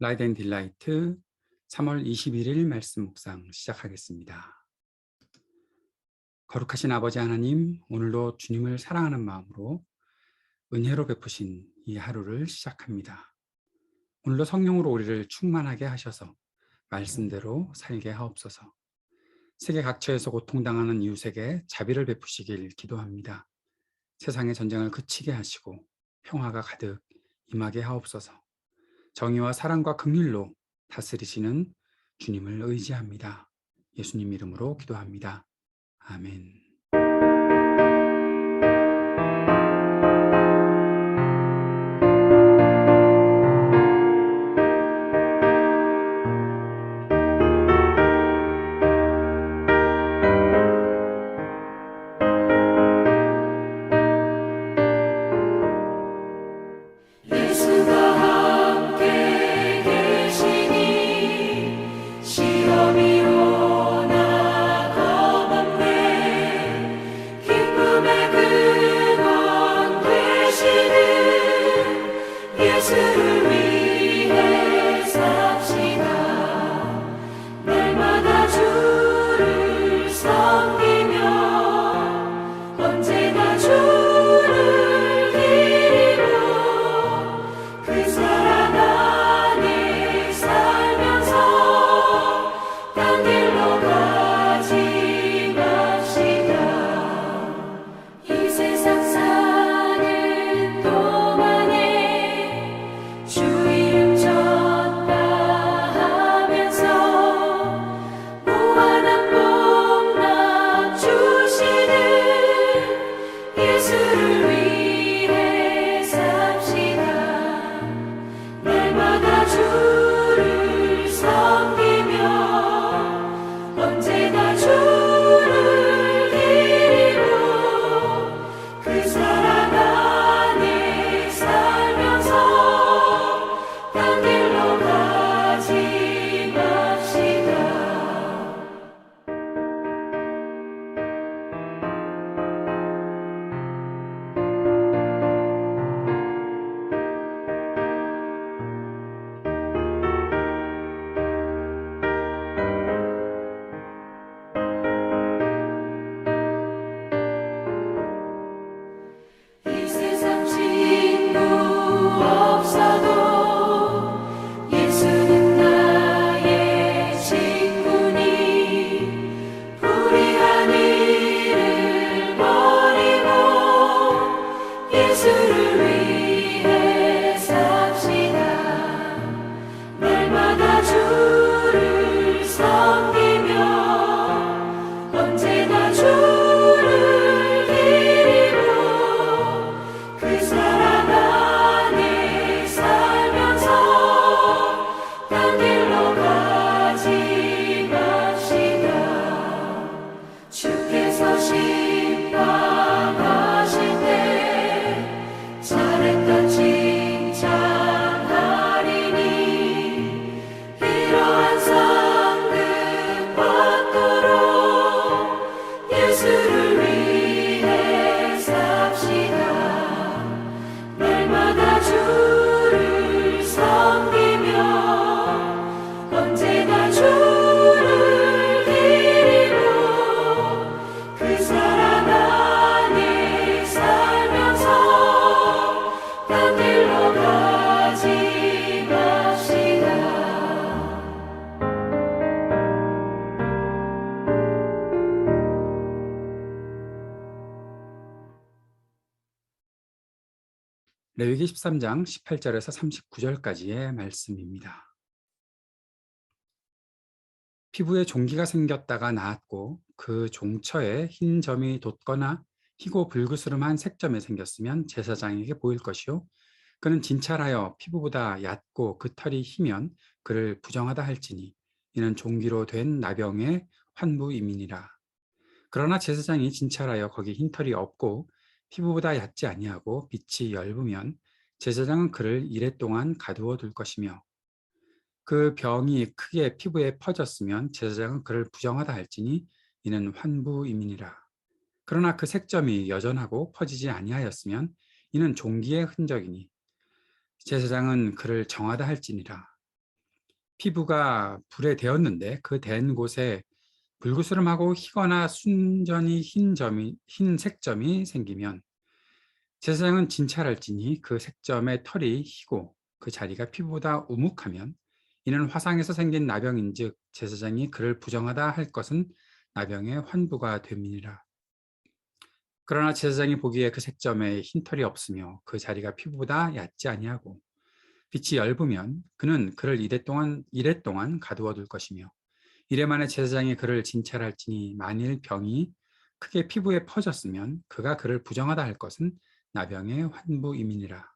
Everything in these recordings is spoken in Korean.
라이드 앤 딜라이트 3월 21일 말씀 묵상 시작하겠습니다. 거룩하신 아버지 하나님, 오늘도 주님을 사랑하는 마음으로 은혜로 베푸신 이 하루를 시작합니다. 오늘도 성령으로 우리를 충만하게 하셔서 말씀대로 살게 하옵소서. 세계 각처에서 고통당하는 이웃에게 자비를 베푸시길 기도합니다. 세상의 전쟁을 그치게 하시고 평화가 가득 임하게 하옵소서. 정의와 사랑과 긍휼로 다스리시는 주님을 의지합니다. 예수님 이름으로 기도합니다. 아멘. 레위기 13장 18절에서 39절까지의 말씀입니다. 피부에 종기가 생겼다가 나았고 그 종처에 흰 점이 돋거나 희고 불그스름한 색점이 생겼으면 제사장에게 보일 것이요 그는 진찰하여 피부보다 얕고 그 털이 희면 그를 부정하다 할지니 이는 종기로 된 나병의 환부임이니라. 그러나 제사장이 진찰하여 거기 흰 털이 없고 피부보다 얕지 아니하고 빛이 엷으면 제사장은 그를 이레 동안 가두어 둘 것이며 그 병이 크게 피부에 퍼졌으면 제사장은 그를 부정하다 할지니 이는 환부임이니라. 그러나 그 색점이 여전하고 퍼지지 아니하였으면 이는 종기의 흔적이니 제사장은 그를 정하다 할지니라. 피부가 불에 데었는데 그 댄 곳에 불그스름하고 희거나 순전히 흰 색점이 생기면 제사장은 진찰할지니 그 색점의 털이 희고 그 자리가 피부보다 우묵하면 이는 화상에서 생긴 나병인즉 제사장이 그를 부정하다 할 것은 나병의 환부가 됨이니라. 그러나 제사장이 보기에 그 색점에 흰 털이 없으며 그 자리가 피부보다 얕지 아니하고 빛이 엷으면 그는 그를 이랫동안 가두어 둘 것이며 이래 만에 제사장이 그를 진찰할지니 만일 병이 크게 피부에 퍼졌으면 그가 그를 부정하다 할 것은 나병의 환부임이니라.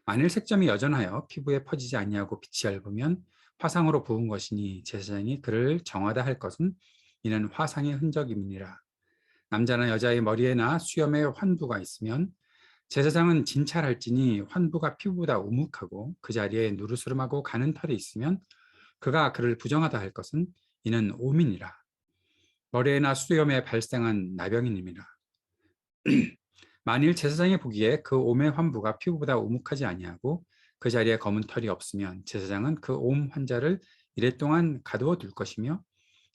만일 색점이 여전하여 피부에 퍼지지 아니하고 빛이 엷으면 화상으로 부은 것이니 제사장이 그를 정하다 할 것은 이는 화상의 흔적임이니라. 남자나 여자의 머리에나 수염에 환부가 있으면 제사장은 진찰할지니 환부가 피부보다 우묵하고 그 자리에 누르스름하고 가는 털이 있으면 그가 그를 부정하다 할 것은 이는 오민이라. 머리에나 수염에 발생한 나병인임이라. 만일 제사장이 보기에 그 옴의 환부가 피부보다 우묵하지 아니하고 그 자리에 검은 털이 없으면 제사장은 그 옴 환자를 이랫동안 가두어 둘 것이며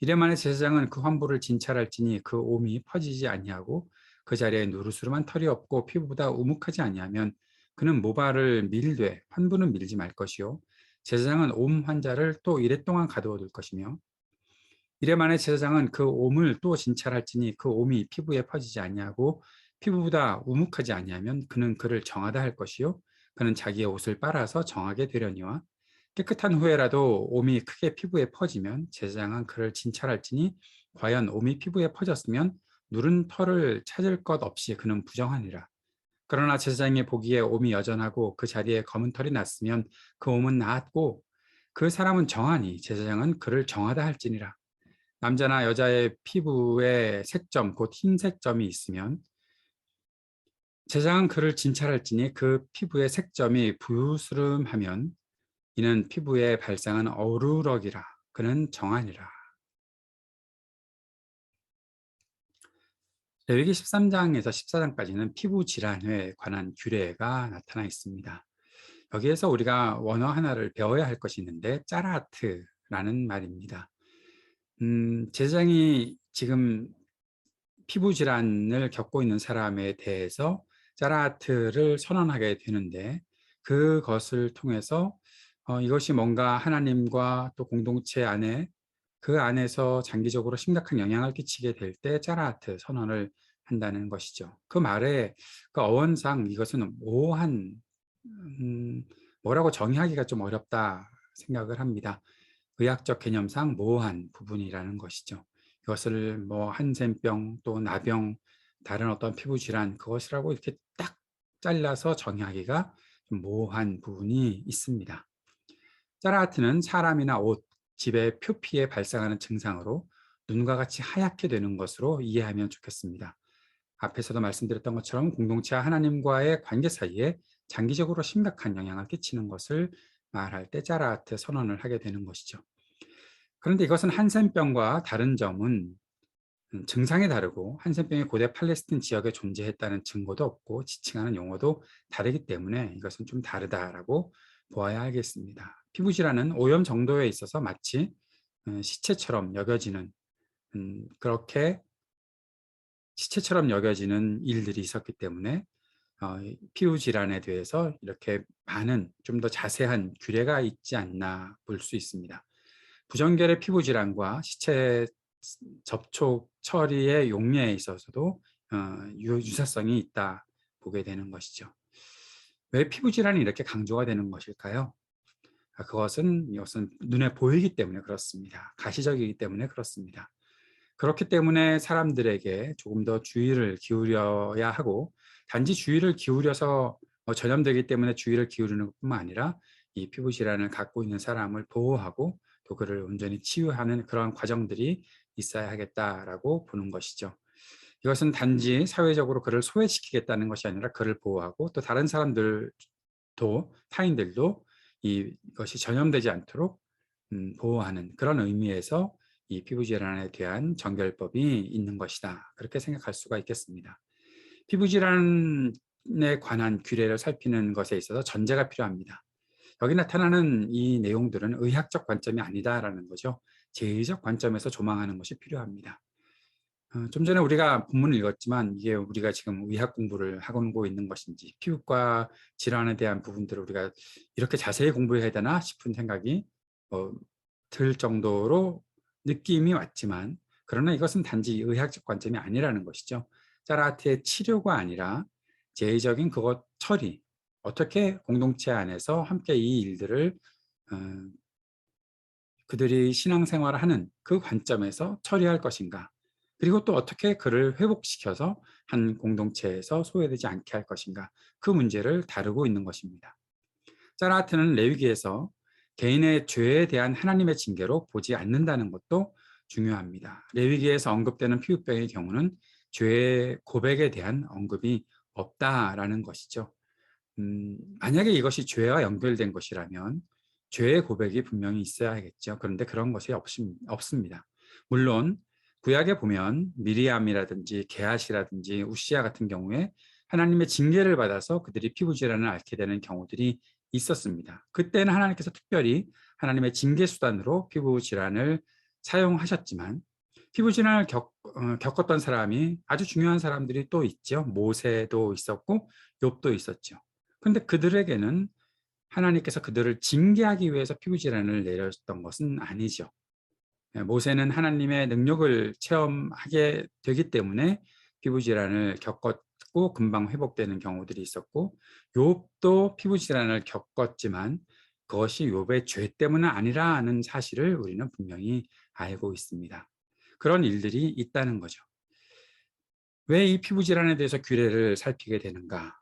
이래 만에 제사장은 그 환부를 진찰할지니 그 옴이 퍼지지 아니하고 그 자리에 누르스름한 털이 없고 피부보다 우묵하지 아니하면 그는 모발을 밀되 환부는 밀지 말 것이요 제사장은 옴 환자를 또 이랫동안 가두어 둘 것이며 이래 만에 제사장은 그 옴을 또 진찰할지니 그 옴이 피부에 퍼지지 아니하고 피부보다 우묵하지 아니하면 그는 그를 정하다 할 것이요 그는 자기의 옷을 빨아서 정하게 되려니와 깨끗한 후에라도 옴이 크게 피부에 퍼지면 제사장은 그를 진찰할지니 과연 옴이 피부에 퍼졌으면 누른 털을 찾을 것 없이 그는 부정하니라. 그러나 제사장이 보기에 옴이 여전하고 그 자리에 검은 털이 났으면 그 옴은 나았고 그 사람은 정하니 제사장은 그를 정하다 할지니라. 남자나 여자의 피부에 색점, 곧 흰색 점이 있으면 제사장은 그를 진찰할지니 그 피부의 색점이 부스름하면 이는 피부에 발생한 어루럭이라. 그는 정하니라. 레위기 13장에서 14장까지는 피부 질환에 관한 규례가 나타나 있습니다. 여기에서 우리가 원어 하나를 배워야 할 것이 있는데 짜라트라는 말입니다. 제사장이 지금 피부 질환을 겪고 있는 사람에 대해서 짜라트를 선언하게 되는데 그것을 통해서 이것이 뭔가 하나님과 또 공동체 안에 그 안에서 장기적으로 심각한 영향을 끼치게 될 때 짜라트 선언을 한다는 것이죠. 그 말의 그 어원상 이것은 모호한 뭐라고 정의하기가 좀 어렵다 생각을 합니다. 의학적 개념상 모호한 부분이라는 것이죠. 이것을 뭐 한센병 또 나병 다른 어떤 피부 질환 그것이라고 이렇게 딱 잘라서 정의하기가 좀 모호한 부분이 있습니다. 짜라하트는 사람이나 옷, 집의 표피에 발생하는 증상으로 눈과 같이 하얗게 되는 것으로 이해하면 좋겠습니다. 앞에서도 말씀드렸던 것처럼 공동체와 하나님과의 관계 사이에 장기적으로 심각한 영향을 끼치는 것을 말할 때 짜라하트 선언을 하게 되는 것이죠. 그런데 이것은 한센병과 다른 점은 증상이 다르고 한센병이 고대 팔레스틴 지역에 존재했다는 증거도 없고 지칭하는 용어도 다르기 때문에 이것은 좀 다르다라고 보아야 하겠습니다. 피부질환은 오염 정도에 있어서 마치 시체처럼 여겨지는 그렇게 시체처럼 여겨지는 일들이 있었기 때문에 피부질환에 대해서 이렇게 많은 좀 더 자세한 규례가 있지 않나 볼 수 있습니다. 부정결의 피부질환과 시체 접촉 처리의 용례에 있어서도 유사성이 있다 보게 되는 것이죠. 왜 피부질환이 이렇게 강조가 되는 것일까요? 이것은 눈에 보이기 때문에 그렇습니다. 가시적이기 때문에 그렇습니다. 그렇기 때문에 사람들에게 조금 더 주의를 기울여야 하고 단지 주의를 기울여서 전염되기 때문에 주의를 기울이는 것뿐만 아니라 이 피부 질환을 갖고 있는 사람을 보호하고 또 그를 온전히 치유하는 그런 과정들이 있어야 하겠다라고 보는 것이죠. 이것은 단지 사회적으로 그를 소외시키겠다는 것이 아니라 그를 보호하고 또 다른 사람들도 타인들도 이것이 전염되지 않도록 보호하는 그런 의미에서 이 피부 질환에 대한 정결법이 있는 것이다. 그렇게 생각할 수가 있겠습니다. 피부 질환에 관한 규례를 살피는 것에 있어서 전제가 필요합니다. 여기 나타나는 이 내용들은 의학적 관점이 아니다라는 거죠. 제의적 관점에서 조망하는 것이 필요합니다. 좀 전에 우리가 본문을 읽었지만 이게 우리가 지금 의학 공부를 하고 있는 것인지 피부과 질환에 대한 부분들을 우리가 이렇게 자세히 공부해야 되나 싶은 생각이 들 정도로 느낌이 왔지만, 그러나 이것은 단지 의학적 관점이 아니라는 것이죠. 짜라하트의 치료가 아니라 제의적인 그것 처리, 어떻게 공동체 안에서 함께 이 일들을 그들이 신앙생활을 하는 그 관점에서 처리할 것인가, 그리고 또 어떻게 그를 회복시켜서 한 공동체에서 소외되지 않게 할 것인가, 그 문제를 다루고 있는 것입니다. 짜라하트는 레위기에서 개인의 죄에 대한 하나님의 징계로 보지 않는다는 것도 중요합니다. 레위기에서 언급되는 피부병의 경우는 죄의 고백에 대한 언급이 없다라는 것이죠. 만약에 이것이 죄와 연결된 것이라면 죄의 고백이 분명히 있어야겠죠. 그런데 그런 것이 없습니다. 물론 구약에 보면 미리암이라든지 게하시라든지 우시아 같은 경우에 하나님의 징계를 받아서 그들이 피부질환을 앓게 되는 경우들이 있었습니다. 그때는 하나님께서 특별히 하나님의 징계 수단으로 피부질환을 사용하셨지만, 피부질환을 겪었던 사람이 아주 중요한 사람들이 또 있죠. 모세도 있었고 욥도 있었죠. 그런데 그들에게는 하나님께서 그들을 징계하기 위해서 피부질환을 내렸던 것은 아니죠. 모세는 하나님의 능력을 체험하게 되기 때문에 피부질환을 겪었고 금방 회복되는 경우들이 있었고, 욥도 피부질환을 겪었지만 그것이 욥의 죄 때문은 아니라는 사실을 우리는 분명히 알고 있습니다. 그런 일들이 있다는 거죠. 왜 이 피부질환에 대해서 규례를 살피게 되는가?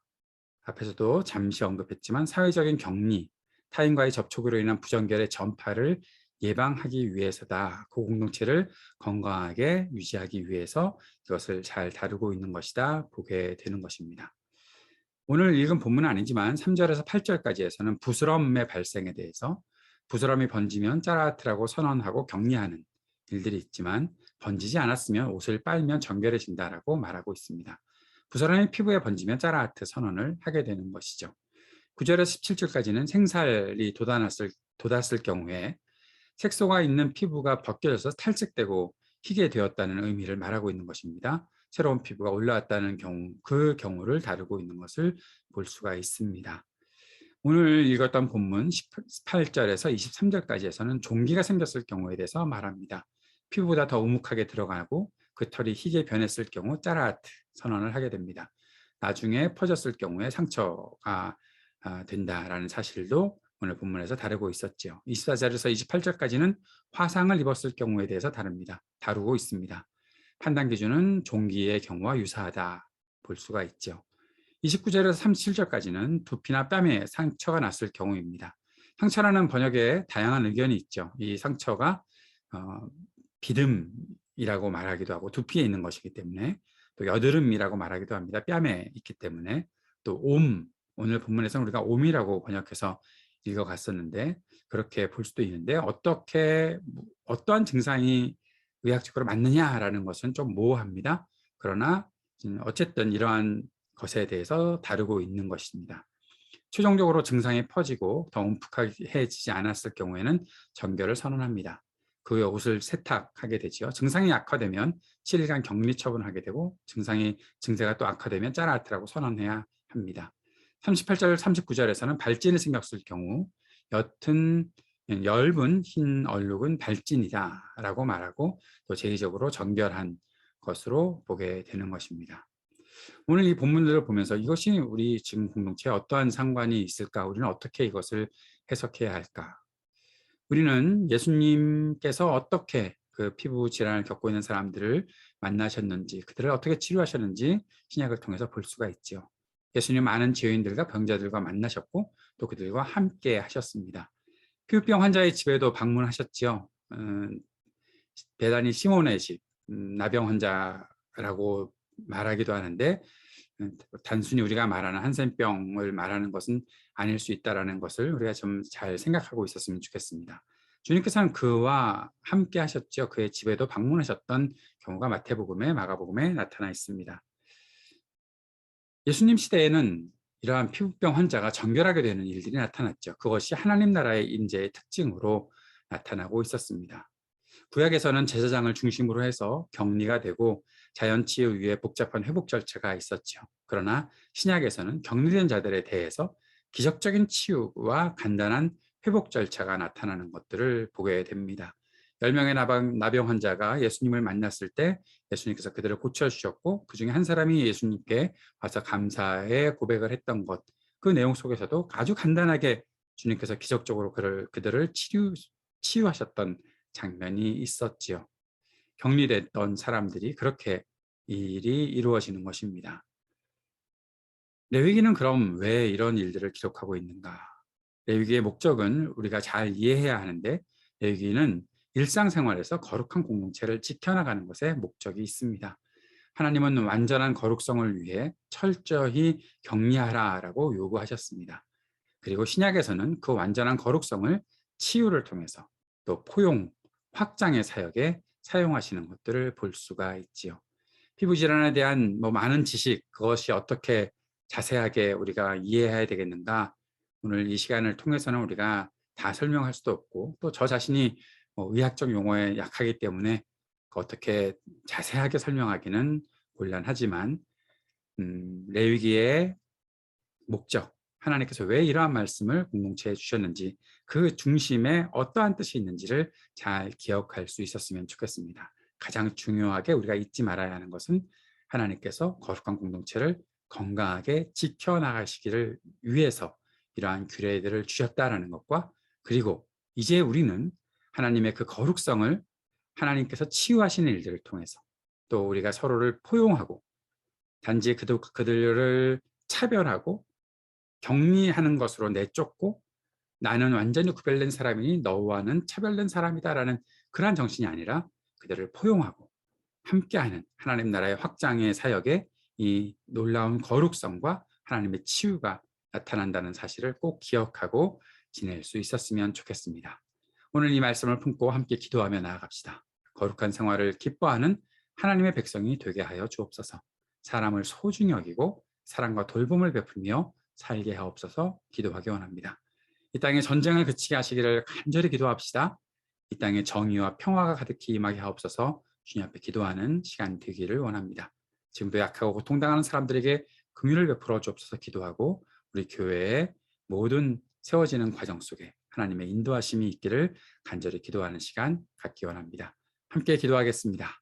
앞에서도 잠시 언급했지만 사회적인 격리, 타인과의 접촉으로 인한 부정결의 전파를 예방하기 위해서다. 그 공동체를 건강하게 유지하기 위해서 이것을 잘 다루고 있는 것이다 보게 되는 것입니다. 오늘 읽은 본문은 아니지만 3절에서 8절까지에서는 부스럼의 발생에 대해서, 부스럼이 번지면 짜라하트라고 선언하고 격리하는 일들이 있지만 번지지 않았으면 옷을 빨면 정결해진다라고 말하고 있습니다. 부스럼이 피부에 번지면 짜라하트 선언을 하게 되는 것이죠. 9절에서 17절까지는 생살이 돋았을 경우에 색소가 있는 피부가 벗겨져서 탈색되고 희게 되었다는 의미를 말하고 있는 것입니다. 새로운 피부가 올라왔다는 경우, 그 경우를 다루고 있는 것을 볼 수가 있습니다. 오늘 읽었던 본문 18절에서 23절까지에서는 종기가 생겼을 경우에 대해서 말합니다. 피부보다 더 우묵하게 들어가고 그 털이 희게 변했을 경우 짜라하트 선언을 하게 됩니다. 나중에 퍼졌을 경우에 상처가 된다라는 사실도 오늘 본문에서 다루고 있었죠. 24절에서 28절까지는 화상을 입었을 경우에 대해서 다루고 있습니다. 판단 기준은 종기의 경우와 유사하다 볼 수가 있죠. 29절에서 37절까지는 두피나 뺨에 상처가 났을 경우입니다. 상처라는 번역에 다양한 의견이 있죠. 이 상처가 비듬이라고 말하기도 하고 두피에 있는 것이기 때문에, 또 여드름이라고 말하기도 합니다. 뺨에 있기 때문에, 또 오늘 본문에서는 우리가 옴이라고 번역해서 읽어갔었는데 그렇게 볼 수도 있는데, 어떠한 증상이 의학적으로 맞느냐라는 것은 좀 모호합니다. 그러나 어쨌든 이러한 것에 대해서 다루고 있는 것입니다. 최종적으로 증상이 퍼지고 더 움푹해지지 않았을 경우에는 정결을 선언합니다. 그 후에 옷을 세탁하게 되죠. 증상이 악화되면 7일간 격리 처분하게 되고, 증세가 또 악화되면 짜라하트라고 선언해야 합니다. 38절, 39절에서는 발진이 생겼을 경우 엷은 흰 얼룩은 발진이다 라고 말하고, 또 제의적으로 정결한 것으로 보게 되는 것입니다. 오늘 이 본문들을 보면서 이것이 우리 지금 공동체에 어떠한 상관이 있을까? 우리는 어떻게 이것을 해석해야 할까? 우리는 예수님께서 어떻게 그 피부 질환을 겪고 있는 사람들을 만나셨는지, 그들을 어떻게 치료하셨는지 신약을 통해서 볼 수가 있죠. 예수님 많은 죄인들과 병자들과 만나셨고 또 그들과 함께 하셨습니다. 피부병 환자의 집에도 방문하셨지요. 베다니 시몬의 집, 나병 환자라고 말하기도 하는데, 단순히 우리가 말하는 한센병을 말하는 것은 아닐 수 있다는 것을 우리가 좀 잘 생각하고 있었으면 좋겠습니다. 주님께서는 그와 함께 하셨죠. 그의 집에도 방문하셨던 경우가 마태복음에, 마가복음에 나타나 있습니다. 예수님 시대에는 이러한 피부병 환자가 정결하게 되는 일들이 나타났죠. 그것이 하나님 나라의 임재의 특징으로 나타나고 있었습니다. 구약에서는 제사장을 중심으로 해서 격리가 되고 자연치유 위에 복잡한 회복 절차가 있었죠. 그러나 신약에서는 격리된 자들에 대해서 기적적인 치유와 간단한 회복 절차가 나타나는 것들을 보게 됩니다. 10명의 나병 환자가 예수님을 만났을 때 예수님께서 그들을 고쳐주셨고, 그 중에 한 사람이 예수님께 와서 감사의 고백을 했던 것, 그 내용 속에서도 아주 간단하게 주님께서 기적적으로 그들을 치유하셨던 장면이 있었지요. 격리됐던 사람들이 그렇게 일이 이루어지는 것입니다. 레위기는 그럼 왜 이런 일들을 기록하고 있는가? 레위기의 목적은 우리가 잘 이해해야 하는데, 레위기는 일상생활에서 거룩한 공동체를 지켜나가는 것에 목적이 있습니다. 하나님은 완전한 거룩성을 위해 철저히 격리하라라고 요구하셨습니다. 그리고 신약에서는 그 완전한 거룩성을 치유를 통해서 또 포용, 확장의 사역에 사용하시는 것들을 볼 수가 있지요. 피부 질환에 대한 많은 지식, 그것이 어떻게 자세하게 우리가 이해해야 되겠는가? 오늘 이 시간을 통해서는 우리가 다 설명할 수도 없고, 또 저 자신이 의학적 용어에 약하기 때문에 어떻게 자세하게 설명하기는 곤란하지만, 레위기의 목적, 하나님께서 왜 이러한 말씀을 공동체에 주셨는지, 그 중심에 어떠한 뜻이 있는지를 잘 기억할 수 있었으면 좋겠습니다. 가장 중요하게 우리가 잊지 말아야 하는 것은 하나님께서 거룩한 공동체를 건강하게 지켜나가시기를 위해서 이러한 규례들을 주셨다라는 것과, 그리고 이제 우리는 하나님의 그 거룩성을 하나님께서 치유하시는 일들을 통해서 또 우리가 서로를 포용하고, 단지 그들을 차별하고 격리하는 것으로 내쫓고 나는 완전히 구별된 사람이니 너와는 차별된 사람이다라는 그러한 정신이 아니라 그들을 포용하고 함께하는 하나님 나라의 확장의 사역에 이 놀라운 거룩성과 하나님의 치유가 나타난다는 사실을 꼭 기억하고 지낼 수 있었으면 좋겠습니다. 오늘 이 말씀을 품고 함께 기도하며 나아갑시다. 거룩한 생활을 기뻐하는 하나님의 백성이 되게 하여 주옵소서. 사람을 소중히 여기고 사랑과 돌봄을 베풀며 살게 하옵소서. 기도하기 원합니다. 이 땅에 전쟁을 그치게 하시기를 간절히 기도합시다. 이 땅에 정의와 평화가 가득히 임하게 하옵소서. 주님 앞에 기도하는 시간 되기를 원합니다. 지금도 약하고 고통당하는 사람들에게 긍휼을 베풀어 주옵소서. 기도하고 우리 교회의 모든 세워지는 과정 속에 하나님의 인도하심이 있기를 간절히 기도하는 시간 갖기 원합니다. 함께 기도하겠습니다.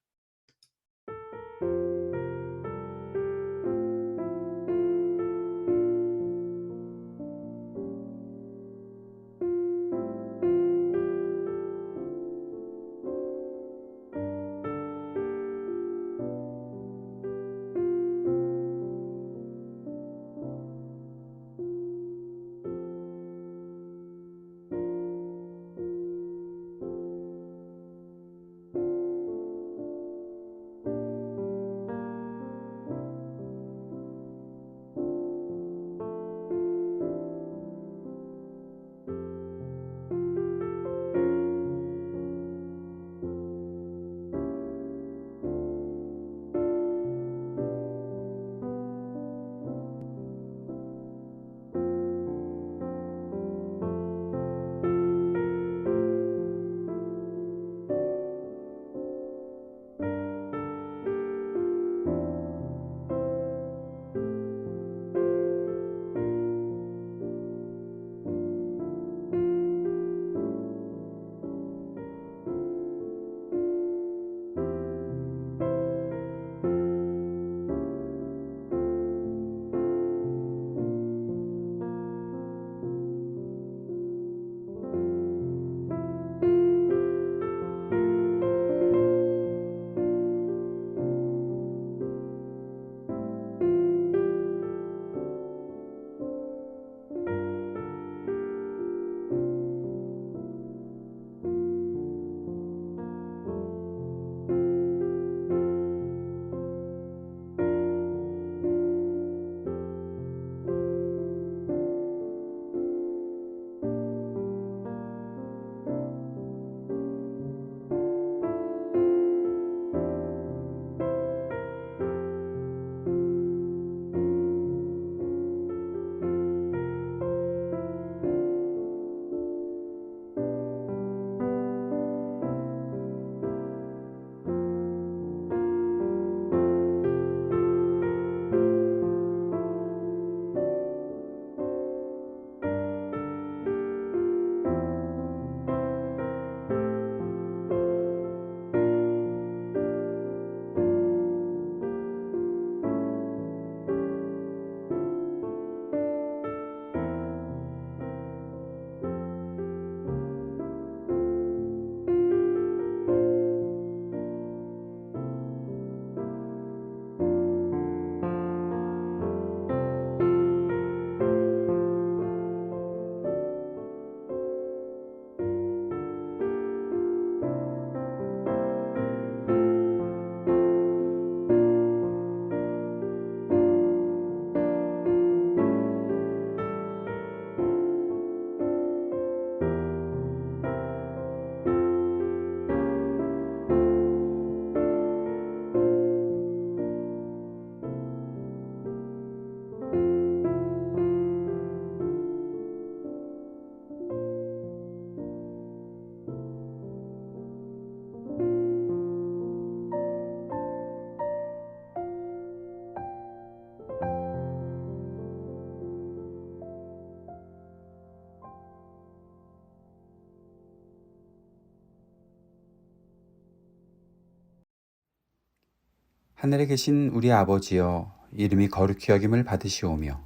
하늘에 계신 우리 아버지여, 이름이 거룩히 여김을 받으시오며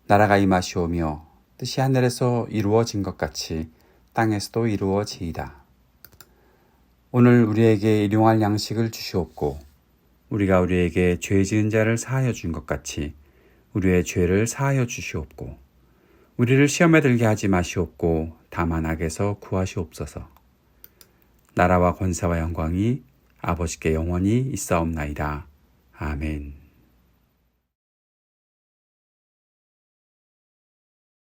나라가 임하시오며 뜻이 하늘에서 이루어진 것 같이 땅에서도 이루어지이다. 오늘 우리에게 일용할 양식을 주시옵고 우리가 우리에게 죄 지은 자를 사하여 준 것 같이 우리의 죄를 사하여 주시옵고 우리를 시험에 들게 하지 마시옵고 다만 악에서 구하시옵소서. 나라와 권세와 영광이 아버지께 영원히 있사옵나이다. 아멘.